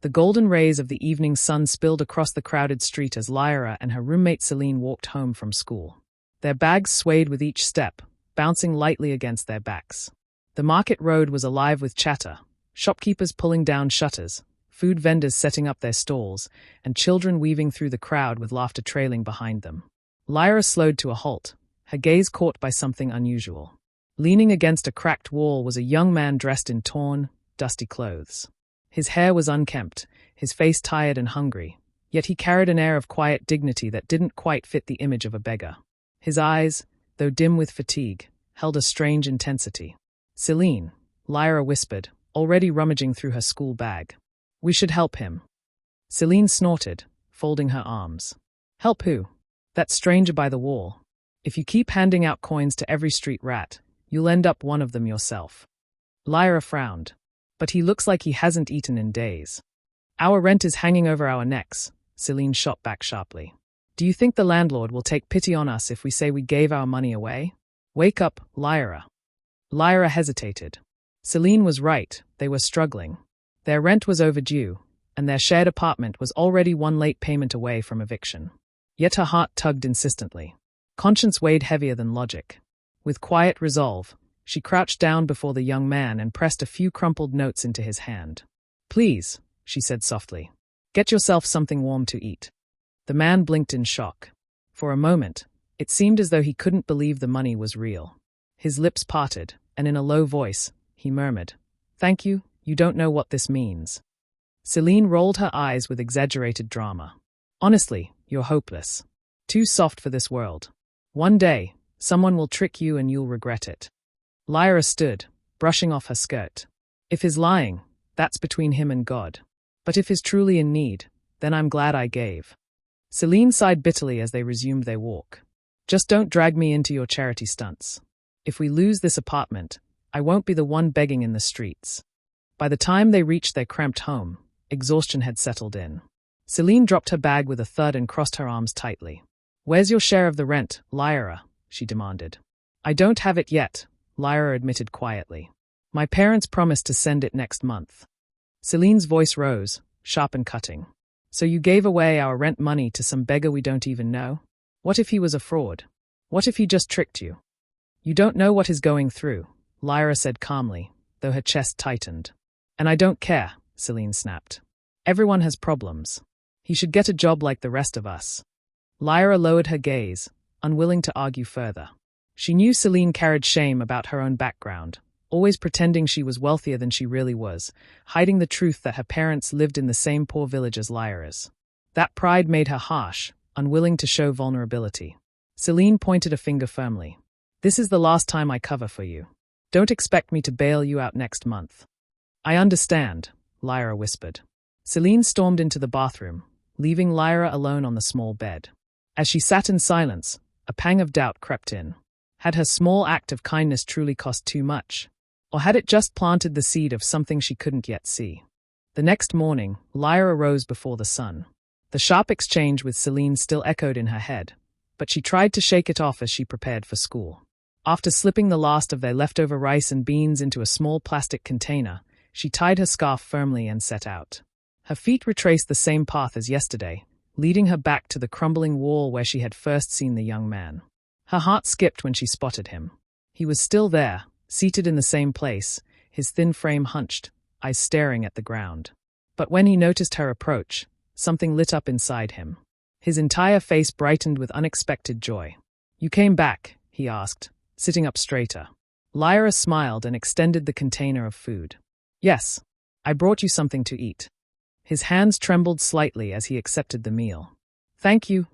The golden rays of the evening sun spilled across the crowded street as Lyra and her roommate Celine walked home from school. Their bags swayed with each step, bouncing lightly against their backs. The market road was alive with chatter, shopkeepers pulling down shutters, food vendors setting up their stalls, and children weaving through the crowd with laughter trailing behind them. Lyra slowed to a halt, her gaze caught by something unusual. Leaning against a cracked wall was a young man dressed in torn, dusty clothes. His hair was unkempt, his face tired and hungry, yet he carried an air of quiet dignity that didn't quite fit the image of a beggar. His eyes, though dim with fatigue, held a strange intensity. "Celine," Lyra whispered, already rummaging through her school bag. "We should help him." Celine snorted, folding her arms. "Help who?" "That stranger by the wall. If you keep handing out coins to every street rat, you'll end up one of them yourself." Lyra frowned. "But he looks like he hasn't eaten in days." "Our rent is hanging over our necks," Celine shot back sharply. "Do you think the landlord will take pity on us if we say we gave our money away?" "Wake up, Lyra." Lyra hesitated. Celine was right, they were struggling. Their rent was overdue, and their shared apartment was already one late payment away from eviction. Yet her heart tugged insistently. Conscience weighed heavier than logic. With quiet resolve, she crouched down before the young man and pressed a few crumpled notes into his hand. "Please," she said softly, "get yourself something warm to eat." The man blinked in shock. For a moment, it seemed as though he couldn't believe the money was real. His lips parted, and in a low voice, he murmured, "Thank you, you don't know what this means." Celine rolled her eyes with exaggerated drama. "Honestly, you're hopeless. Too soft for this world. One day, someone will trick you and you'll regret it." Lyra stood, brushing off her skirt. "If he's lying, that's between him and God. But if he's truly in need, then I'm glad I gave." Celine sighed bitterly as they resumed their walk. "Just don't drag me into your charity stunts. If we lose this apartment, I won't be the one begging in the streets." By the time they reached their cramped home, exhaustion had settled in. Celine dropped her bag with a thud and crossed her arms tightly. "Where's your share of the rent, Lyra?" she demanded. "I don't have it yet," Lyra admitted quietly. "My parents promised to send it next month." Celine's voice rose, sharp and cutting. "So you gave away our rent money to some beggar we don't even know? What if he was a fraud? What if he just tricked you?" "You don't know what he's going through," Lyra said calmly, though her chest tightened. "And I don't care," Celine snapped. "Everyone has problems. He should get a job like the rest of us." Lyra lowered her gaze, unwilling to argue further. She knew Celine carried shame about her own background, always pretending she was wealthier than she really was, hiding the truth that her parents lived in the same poor village as Lyra's. That pride made her harsh, unwilling to show vulnerability. Celine pointed a finger firmly. "This is the last time I cover for you. Don't expect me to bail you out next month." "I understand," Lyra whispered. Celine stormed into the bathroom, leaving Lyra alone on the small bed. As she sat in silence, a pang of doubt crept in. Had her small act of kindness truly cost too much? Or had it just planted the seed of something she couldn't yet see? The next morning, Lyra rose before the sun. The sharp exchange with Celine still echoed in her head, but she tried to shake it off as she prepared for school. After slipping the last of their leftover rice and beans into a small plastic container, she tied her scarf firmly and set out. Her feet retraced the same path as yesterday, leading her back to the crumbling wall where she had first seen the young man. Her heart skipped when she spotted him. He was still there, seated in the same place, his thin frame hunched, eyes staring at the ground. But when he noticed her approach, something lit up inside him. His entire face brightened with unexpected joy. "You came back?" he asked, sitting up straighter. Lyra smiled and extended the container of food. "Yes, I brought you something to eat." His hands trembled slightly as he accepted the meal. Thank you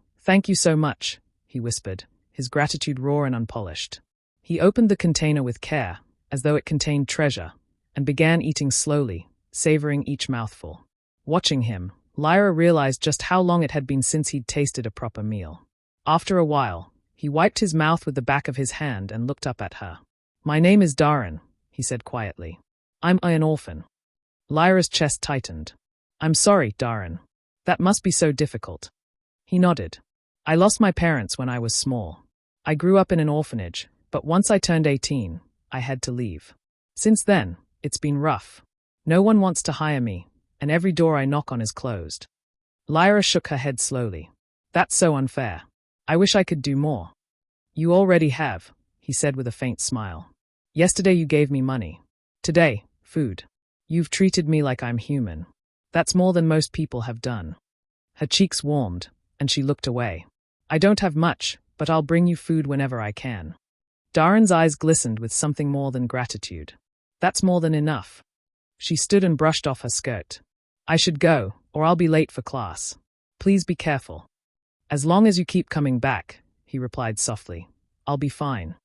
so much," he whispered, his gratitude raw and unpolished. He opened the container with care, as though it contained treasure, and began eating slowly, savoring each mouthful. Watching him, Lyra realized just how long it had been since he'd tasted a proper meal. After a while, he wiped his mouth with the back of his hand and looked up at her. "My name is Darren," he said quietly. "I'm an orphan." Lyra's chest tightened. "I'm sorry, Darren. That must be so difficult." He nodded. "I lost my parents when I was small. I grew up in an orphanage, but once I turned 18, I had to leave. Since then, it's been rough. No one wants to hire me, and every door I knock on is closed. Lyra shook her head slowly. That's so unfair. I wish I could do more. You already have, he said with a faint smile. Yesterday you gave me money. Today, food. You've treated me like I'm human. That's more than most people have done. Her cheeks warmed, and she looked away. I don't have much, but I'll bring you food whenever I can. Darren's eyes glistened with something more than gratitude. That's more than enough. She stood and brushed off her skirt. I should go, or I'll be late for class. Please be careful. As long as you keep coming back, he replied softly. I'll be fine.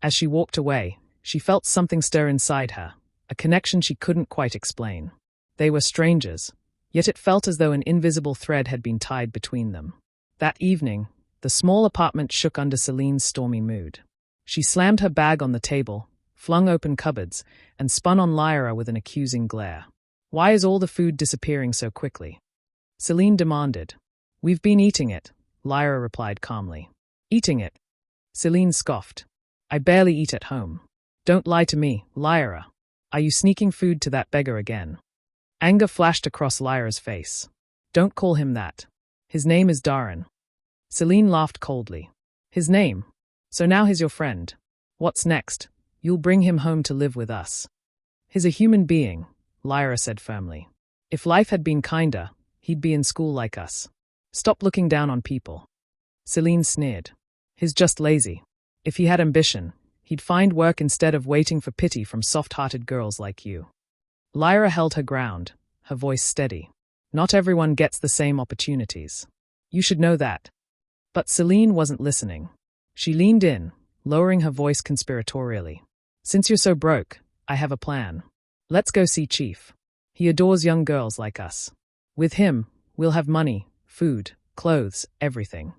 As she walked away, she felt something stir inside her, a connection she couldn't quite explain. They were strangers, yet it felt as though an invisible thread had been tied between them. That evening, the small apartment shook under Celine's stormy mood. She slammed her bag on the table, flung open cupboards, and spun on Lyra with an accusing glare. Why is all the food disappearing so quickly? Celine demanded. We've been eating it, Lyra replied calmly. Eating it? Celine scoffed. I barely eat at home. Don't lie to me, Lyra. Are you sneaking food to that beggar again? Anger flashed across Lyra's face. Don't call him that. His name is Darren. Celine laughed coldly. His name? So now he's your friend. What's next? You'll bring him home to live with us. He's a human being, Lyra said firmly. If life had been kinder, he'd be in school like us. Stop looking down on people. Celine sneered. He's just lazy. If he had ambition, he'd find work instead of waiting for pity from soft-hearted girls like you. Lyra held her ground, her voice steady. Not everyone gets the same opportunities. You should know that. But Celine wasn't listening. She leaned in, lowering her voice conspiratorially. Since you're so broke, I have a plan. Let's go see Chief. He adores young girls like us. With him, we'll have money, food, clothes, everything.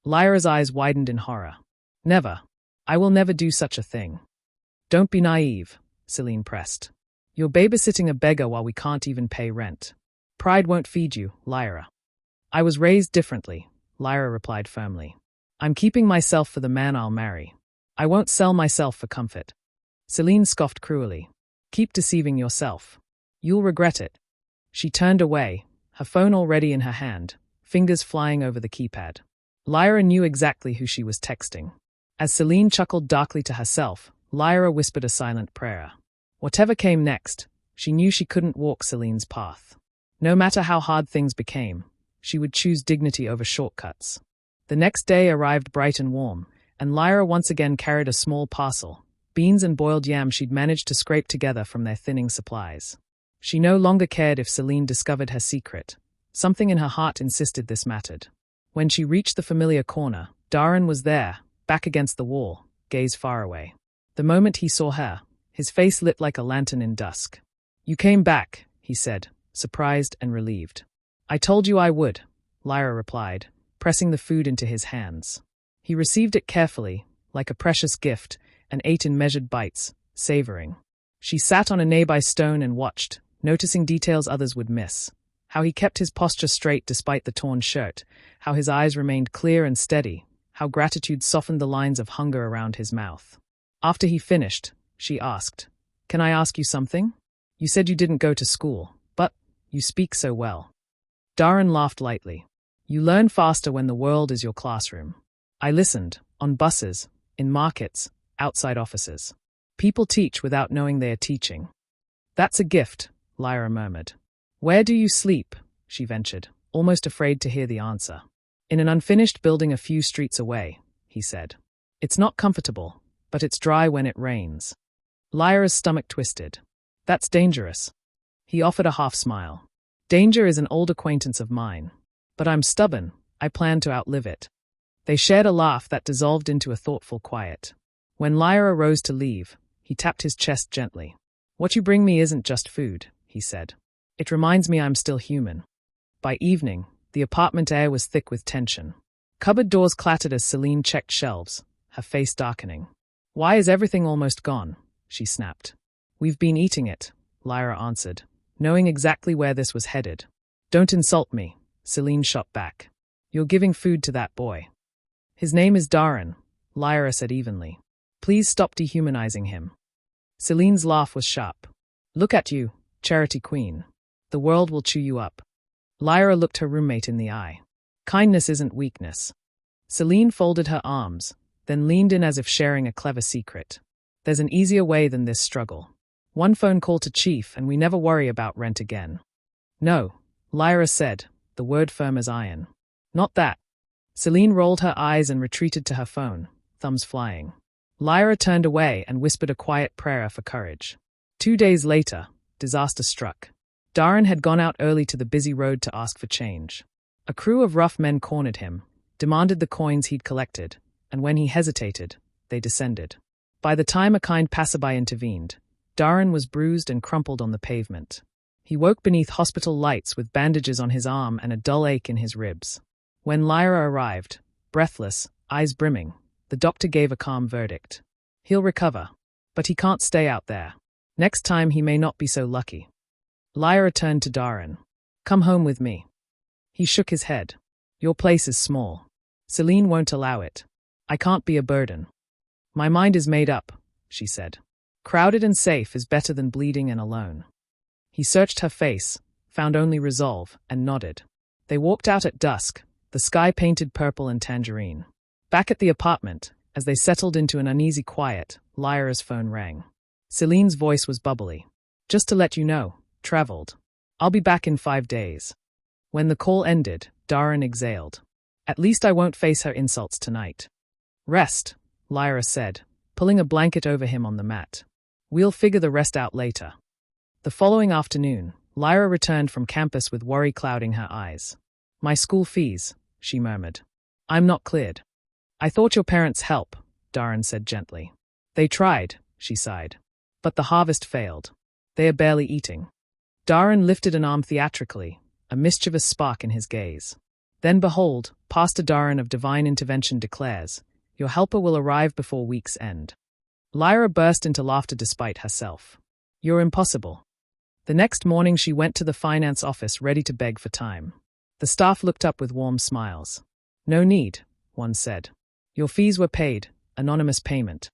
Lyra's eyes widened in horror. Never. I will never do such a thing. Don't be naive, Celine pressed. You're babysitting a beggar while we can't even pay rent. Pride won't feed you, Lyra. I was raised differently, Lyra replied firmly. I'm keeping myself for the man I'll marry. I won't sell myself for comfort. Celine scoffed cruelly. Keep deceiving yourself. You'll regret it. She turned away, her phone already in her hand, fingers flying over the keypad. Lyra knew exactly who she was texting. As Celine chuckled darkly to herself, Lyra whispered a silent prayer. Whatever came next, she knew she couldn't walk Celine's path. No matter how hard things became, she would choose dignity over shortcuts. The next day arrived bright and warm, and Lyra once again carried a small parcel, beans and boiled yam she'd managed to scrape together from their thinning supplies. She no longer cared if Celine discovered her secret. Something in her heart insisted this mattered. When she reached the familiar corner, Darren was there, back against the wall, gaze far away. The moment he saw her, his face lit like a lantern in dusk. You came back, he said, surprised and relieved. I told you I would, Lyra replied, pressing the food into his hands. He received it carefully, like a precious gift, and ate in measured bites, savoring. She sat on a nearby stone and watched, noticing details others would miss. How he kept his posture straight despite the torn shirt, how his eyes remained clear and steady, how gratitude softened the lines of hunger around his mouth. After he finished, she asked, Can I ask you something? You said you didn't go to school, but you speak so well. Darren laughed lightly. You learn faster when the world is your classroom. I listened, on buses, in markets, outside offices. People teach without knowing they are teaching. That's a gift, Lyra murmured. Where do you sleep? She ventured, almost afraid to hear the answer. In an unfinished building a few streets away, he said. It's not comfortable, but it's dry when it rains. Lyra's stomach twisted. That's dangerous. He offered a half smile. Danger is an old acquaintance of mine. But I'm stubborn, I plan to outlive it. They shared a laugh that dissolved into a thoughtful quiet. When Lyra rose to leave, he tapped his chest gently. What you bring me isn't just food, he said. It reminds me I'm still human. By evening, the apartment air was thick with tension. Cupboard doors clattered as Celine checked shelves, her face darkening. Why is everything almost gone? She snapped. We've been eating it, Lyra answered, knowing exactly where this was headed. Don't insult me, Celine shot back. You're giving food to that boy. His name is Darren, Lyra said evenly. Please stop dehumanizing him. Celine's laugh was sharp. Look at you, charity queen. The world will chew you up. Lyra looked her roommate in the eye. Kindness isn't weakness. Celine folded her arms, then leaned in as if sharing a clever secret. There's an easier way than this struggle. One phone call to Chief and we never worry about rent again. No, Lyra said, the word firm as iron. Not that. Celine rolled her eyes and retreated to her phone, thumbs flying. Lyra turned away and whispered a quiet prayer for courage. 2 days later, disaster struck. Darren had gone out early to the busy road to ask for change. A crew of rough men cornered him, demanded the coins he'd collected, and when he hesitated, they descended. By the time a kind passerby intervened, Darren was bruised and crumpled on the pavement. He woke beneath hospital lights with bandages on his arm and a dull ache in his ribs. When Lyra arrived, breathless, eyes brimming, the doctor gave a calm verdict. He'll recover, but he can't stay out there. Next time he may not be so lucky. Lyra turned to Darren. Come home with me. He shook his head. Your place is small. Celine won't allow it. I can't be a burden. My mind is made up, she said. Crowded and safe is better than bleeding and alone. He searched her face, found only resolve, and nodded. They walked out at dusk, the sky painted purple and tangerine. Back at the apartment, as they settled into an uneasy quiet, Lyra's phone rang. Celine's voice was bubbly. Just to let you know, traveled. I'll be back in 5 days. When the call ended, Darren exhaled. At least I won't face her insults tonight. Rest, Lyra said, pulling a blanket over him on the mat. We'll figure the rest out later. The following afternoon, Lyra returned from campus with worry clouding her eyes. My school fees, she murmured. I'm not cleared. I thought your parents help, Darren said gently. They tried, she sighed. But the harvest failed. They are barely eating. Darren lifted an arm theatrically, a mischievous spark in his gaze. Then behold, Pastor Darren of Divine Intervention declares, your helper will arrive before week's end. Lyra burst into laughter despite herself. You're impossible. The next morning she went to the finance office ready to beg for time. The staff looked up with warm smiles. No need, one said. Your fees were paid, anonymous payment.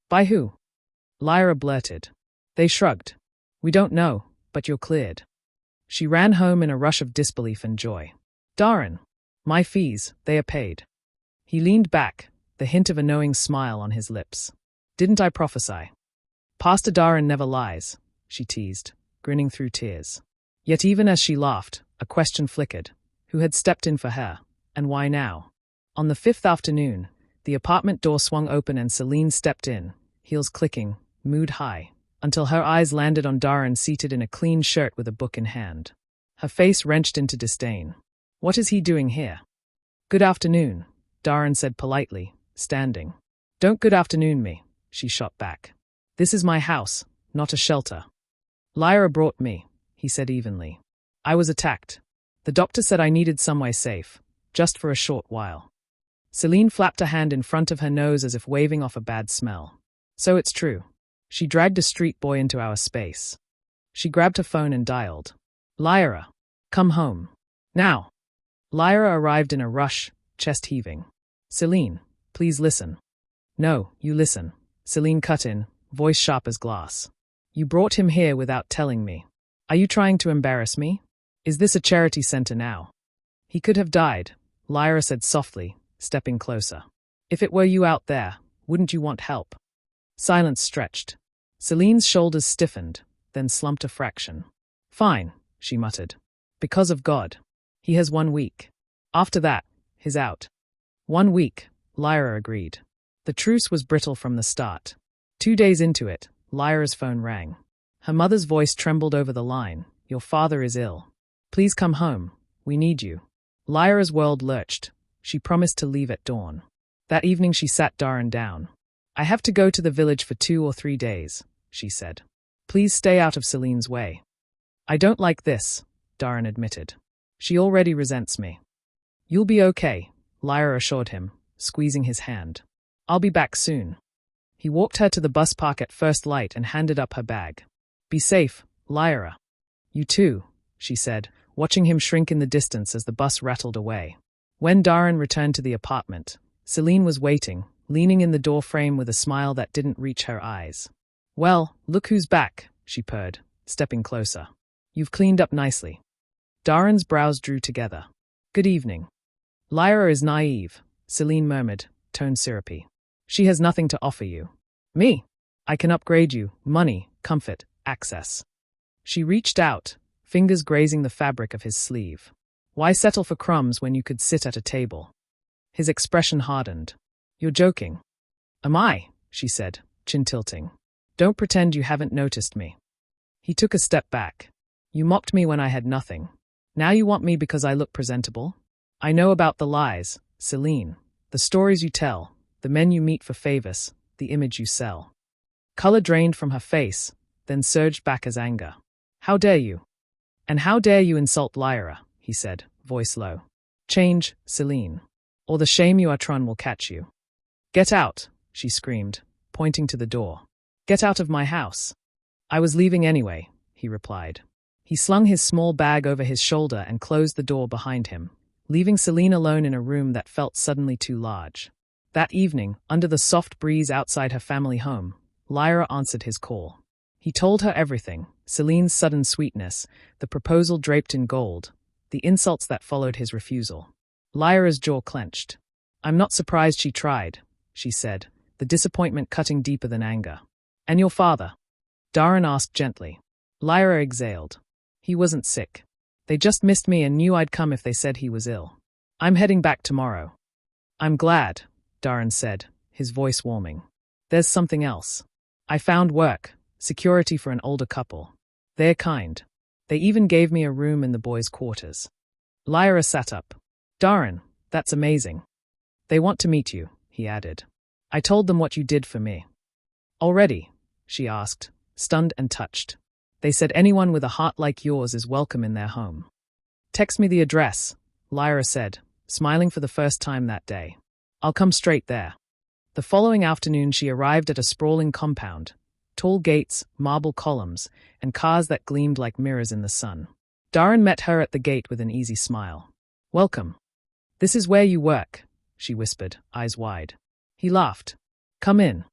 By who? Lyra blurted. They shrugged. We don't know, but you're cleared. She ran home in a rush of disbelief and joy. Darren, my fees, they are paid. He leaned back, the hint of a knowing smile on his lips. Didn't I prophesy? Pastor Darren never lies, she teased, grinning through tears. Yet even as she laughed, a question flickered. Who had stepped in for her, and why now? On the 5th afternoon, the apartment door swung open and Celine stepped in, heels clicking, mood high, until her eyes landed on Darren seated in a clean shirt with a book in hand. Her face wrenched into disdain. What is he doing here? Good afternoon, Darren said politely, standing. Don't good afternoon me, she shot back. This is my house, not a shelter. Lyra brought me, he said evenly. I was attacked. The doctor said I needed somewhere safe, just for a short while. Celine flapped a hand in front of her nose as if waving off a bad smell. So it's true. She dragged a street boy into our space. She grabbed her phone and dialed. Lyra, come home. Now. Lyra arrived in a rush, chest heaving. Celine, please listen. No, you listen. Celine cut in, voice sharp as glass. You brought him here without telling me. Are you trying to embarrass me? Is this a charity center now? He could have died, Lyra said softly, stepping closer. If it were you out there, wouldn't you want help? Silence stretched. Celine's shoulders stiffened, then slumped a fraction. Fine, she muttered. Because of God. He has 1 week. After that, he's out. 1 week, Lyra agreed. The truce was brittle from the start. 2 days into it, Lyra's phone rang. Her mother's voice trembled over the line. Your father is ill. Please come home. We need you. Lyra's world lurched. She promised to leave at dawn. That evening she sat Darren down. I have to go to the village for 2 or 3 days, she said. Please stay out of Celine's way. I don't like this, Darren admitted. She already resents me. You'll be okay, Lyra assured him, squeezing his hand. I'll be back soon. He walked her to the bus park at first light and handed up her bag. Be safe, Lyra. You too, she said, watching him shrink in the distance as the bus rattled away. When Darren returned to the apartment, Celine was waiting, leaning in the door frame with a smile that didn't reach her eyes. Well, look who's back, she purred, stepping closer. You've cleaned up nicely. Darren's brows drew together. Good evening. Lyra is naive, Celine murmured, tone syrupy. She has nothing to offer you. Me? I can upgrade you, money, comfort, access. She reached out, fingers grazing the fabric of his sleeve. Why settle for crumbs when you could sit at a table? His expression hardened. You're joking. Am I? She said, chin tilting. Don't pretend you haven't noticed me. He took a step back. You mocked me when I had nothing. Now you want me because I look presentable? I know about the lies, Celine, the stories you tell, the men you meet for favors, the image you sell. Color drained from her face, then surged back as anger. How dare you? And how dare you insult Lyra, he said, voice low. Change, Celine, or the shame you are tron will catch you. Get out, she screamed, pointing to the door. Get out of my house. I was leaving anyway, he replied. He slung his small bag over his shoulder and closed the door behind him, leaving Celine alone in a room that felt suddenly too large. That evening, under the soft breeze outside her family home, Lyra answered his call. He told her everything, Celine's sudden sweetness, the proposal draped in gold, the insults that followed his refusal. Lyra's jaw clenched. I'm not surprised she tried, she said, the disappointment cutting deeper than anger. And your father? Darren asked gently. Lyra exhaled. He wasn't sick. They just missed me and knew I'd come if they said he was ill. I'm heading back tomorrow. I'm glad, Darren said, his voice warming. There's something else. I found work, security for an older couple. They're kind. They even gave me a room in the boys' quarters. Lyra sat up. Darren, that's amazing. They want to meet you, he added. I told them what you did for me. Already? She asked, stunned and touched. They said anyone with a heart like yours is welcome in their home. Text me the address, Lyra said, smiling for the first time that day. I'll come straight there. The following afternoon she arrived at a sprawling compound, tall gates, marble columns, and cars that gleamed like mirrors in the sun. Darren met her at the gate with an easy smile. Welcome. This is where you work, she whispered, eyes wide. He laughed. Come in.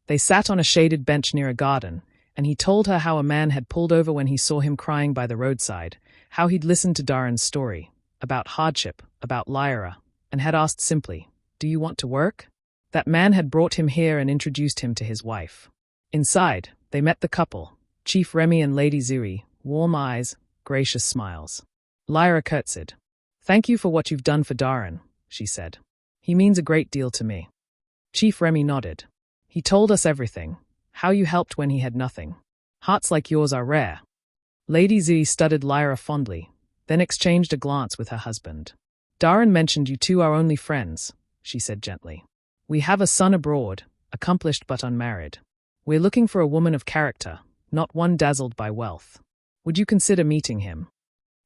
They sat on a shaded bench near a garden, and he told her how a man had pulled over when he saw him crying by the roadside, how he'd listened to Darren's story, about hardship, about Lyra, and had asked simply, do you want to work? That man had brought him here and introduced him to his wife. Inside, they met the couple, Chief Remy and Lady Zuri, warm eyes, gracious smiles. Lyra curtsied. Thank you for what you've done for Darren, she said. He means a great deal to me. Chief Remy nodded. He told us everything, how you helped when he had nothing. Hearts like yours are rare. Lady Z studied Lyra fondly, then exchanged a glance with her husband. Darren mentioned you two are only friends, she said gently. We have a son abroad, accomplished but unmarried. We're looking for a woman of character, not one dazzled by wealth. Would you consider meeting him?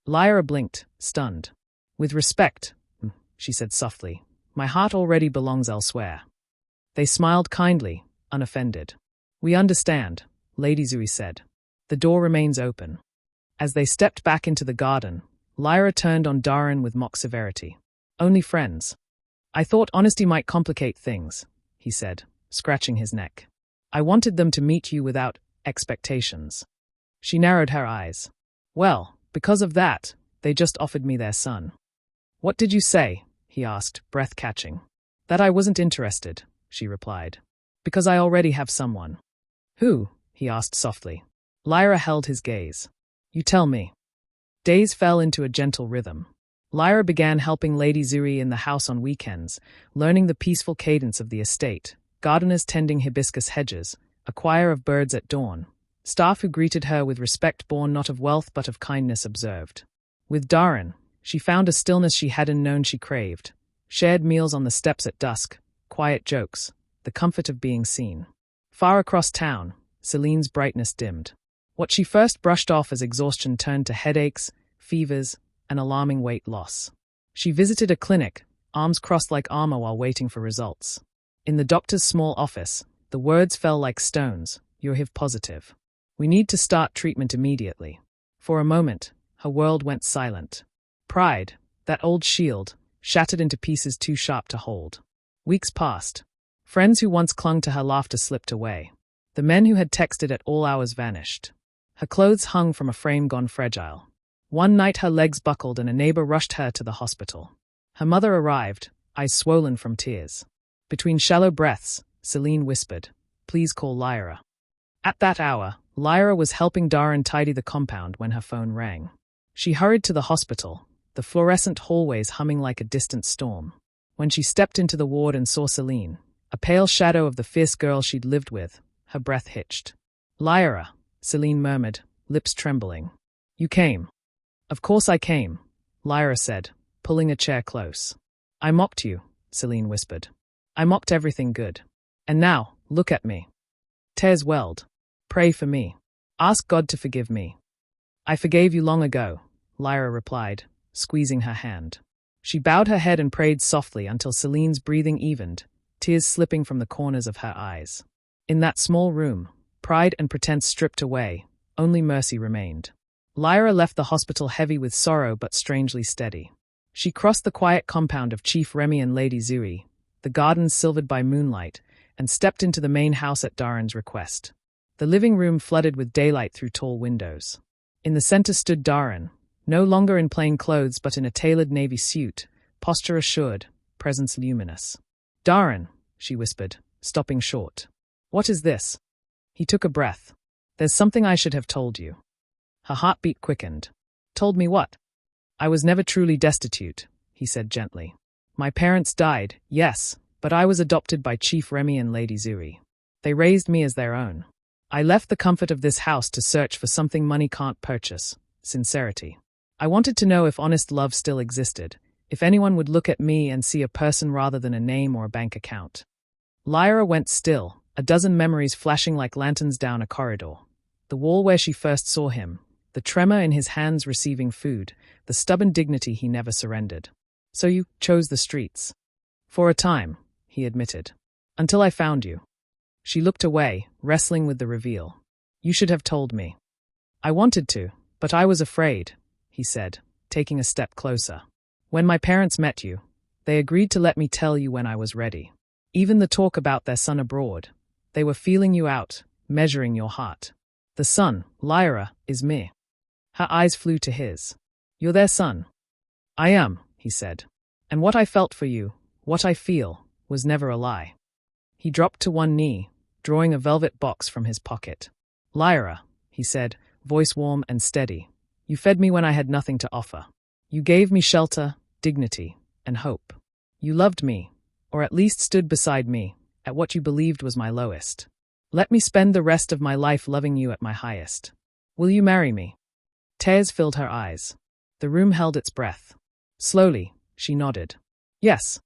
Lyra blinked, stunned. With respect, she said softly, my heart already belongs elsewhere. They smiled kindly, unoffended. We understand, Lady Zuri said. The door remains open. As they stepped back into the garden, Lyra turned on Darren with mock severity. Only friends. I thought honesty might complicate things, he said, scratching his neck. I wanted them to meet you without expectations. She narrowed her eyes. Well, because of that, they just offered me their son. What did you say? He asked, breath catching. That I wasn't interested, she replied. Because I already have someone. Who? He asked softly. Lyra held his gaze. You tell me. Days fell into a gentle rhythm. Lyra began helping Lady Zuri in the house on weekends, learning the peaceful cadence of the estate, gardeners tending hibiscus hedges, a choir of birds at dawn, staff who greeted her with respect born not of wealth but of kindness observed. With Darren, she found a stillness she hadn't known she craved, shared meals on the steps at dusk, quiet jokes, the comfort of being seen. Far across town, Celine's brightness dimmed. What she first brushed off as exhaustion turned to headaches, fevers, and alarming weight loss. She visited a clinic, arms crossed like armor while waiting for results. In the doctor's small office, the words fell like stones, you're HIV positive. We need to start treatment immediately. For a moment, her world went silent. Pride, that old shield, shattered into pieces too sharp to hold. Weeks passed. Friends who once clung to her laughter slipped away. The men who had texted at all hours vanished. Her clothes hung from a frame gone fragile. One night her legs buckled and a neighbor rushed her to the hospital. Her mother arrived, eyes swollen from tears. Between shallow breaths, Celine whispered, "Please call Lyra." At that hour, Lyra was helping Darren tidy the compound when her phone rang. She hurried to the hospital, the fluorescent hallways humming like a distant storm. When she stepped into the ward and saw Celine, a pale shadow of the fierce girl she'd lived with, her breath hitched. "Lyra," Celine murmured, lips trembling. "You came." "Of course I came," Lyra said, pulling a chair close. "I mocked you," Celine whispered. "I mocked everything good. And now, look at me." Tears welled. "Pray for me. Ask God to forgive me." "I forgave you long ago," Lyra replied, squeezing her hand. She bowed her head and prayed softly until Celine's breathing evened, tears slipping from the corners of her eyes. In that small room, pride and pretense stripped away, only mercy remained. Lyra left the hospital heavy with sorrow but strangely steady. She crossed the quiet compound of Chief Remy and Lady Zuri, the gardens silvered by moonlight, and stepped into the main house at Darren's request. The living room flooded with daylight through tall windows. In the center stood Darren, no longer in plain clothes but in a tailored navy suit, posture assured, presence luminous. "Darren," she whispered, stopping short. "What is this?" He took a breath. "There's something I should have told you." Her heartbeat quickened. "Told me what?" "I was never truly destitute," he said gently. "My parents died, yes, but I was adopted by Chief Remy and Lady Zuri. They raised me as their own. I left the comfort of this house to search for something money can't purchase, sincerity. I wanted to know if honest love still existed, if anyone would look at me and see a person rather than a name or a bank account." Lyra went still, a dozen memories flashing like lanterns down a corridor. The wall where she first saw him, the tremor in his hands receiving food, the stubborn dignity he never surrendered. "So you chose the streets." "For a time," he admitted. "Until I found you." She looked away, wrestling with the reveal. "You should have told me." "I wanted to, but I was afraid," he said, taking a step closer. "When my parents met you, they agreed to let me tell you when I was ready. Even the talk about their son abroad, they were feeling you out, measuring your heart. The son, Lyra, is me." Her eyes flew to his. "You're their son." "I am," he said. "And what I felt for you, what I feel, was never a lie." He dropped to one knee, drawing a velvet box from his pocket. "Lyra," he said, voice warm and steady, "you fed me when I had nothing to offer. You gave me shelter, dignity, and hope. You loved me, or at least stood beside me, at what you believed was my lowest. Let me spend the rest of my life loving you at my highest. Will you marry me?" Tears filled her eyes. The room held its breath. Slowly, she nodded. "Yes."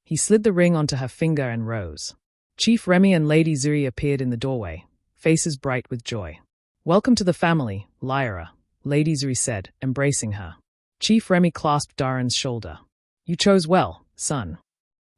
He slid the ring onto her finger and rose. Chief Remy and Lady Zuri appeared in the doorway, faces bright with joy. "Welcome to the family, Lyra," Lady Zuri said, embracing her. Chief Remy clasped Darren's shoulder. "You chose well, son."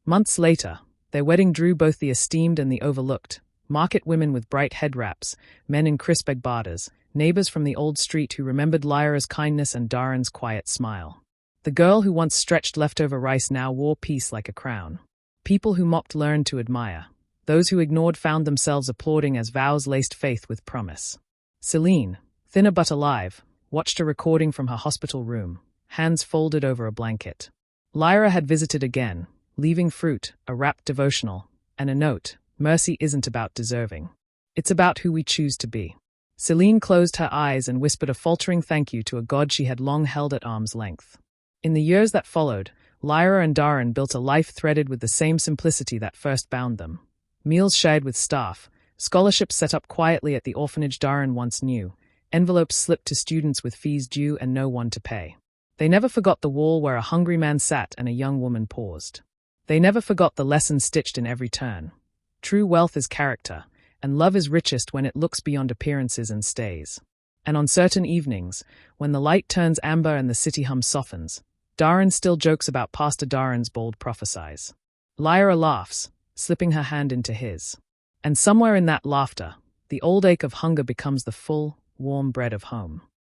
Months later, their wedding drew both the esteemed and the overlooked, market women with bright head wraps, men in crisp egbadas, neighbors from the old street who remembered Lyra's kindness and Darren's quiet smile. The girl who once stretched leftover rice now wore peace like a crown. People who mocked learned to admire. Those who ignored found themselves applauding as vows laced faith with promise. Celine, thinner but alive, watched a recording from her hospital room, hands folded over a blanket. Lyra had visited again, leaving fruit, a wrapped devotional, and a note: "Mercy isn't about deserving. It's about who we choose to be." Celine closed her eyes and whispered a faltering thank you to a god she had long held at arm's length. In the years that followed, Lyra and Darren built a life threaded with the same simplicity that first bound them. Meals shared with staff, scholarships set up quietly at the orphanage Darren once knew, envelopes slipped to students with fees due and no one to pay. They never forgot the wall where a hungry man sat and a young woman paused. They never forgot the lessons stitched in every turn. True wealth is character, and love is richest when it looks beyond appearances and stays. And on certain evenings, when the light turns amber and the city hum softens, Darren still jokes about Pastor Darren's bold prophecies. Lyra laughs, slipping her hand into his. And somewhere in that laughter, the old ache of hunger becomes the full, warm bread of home.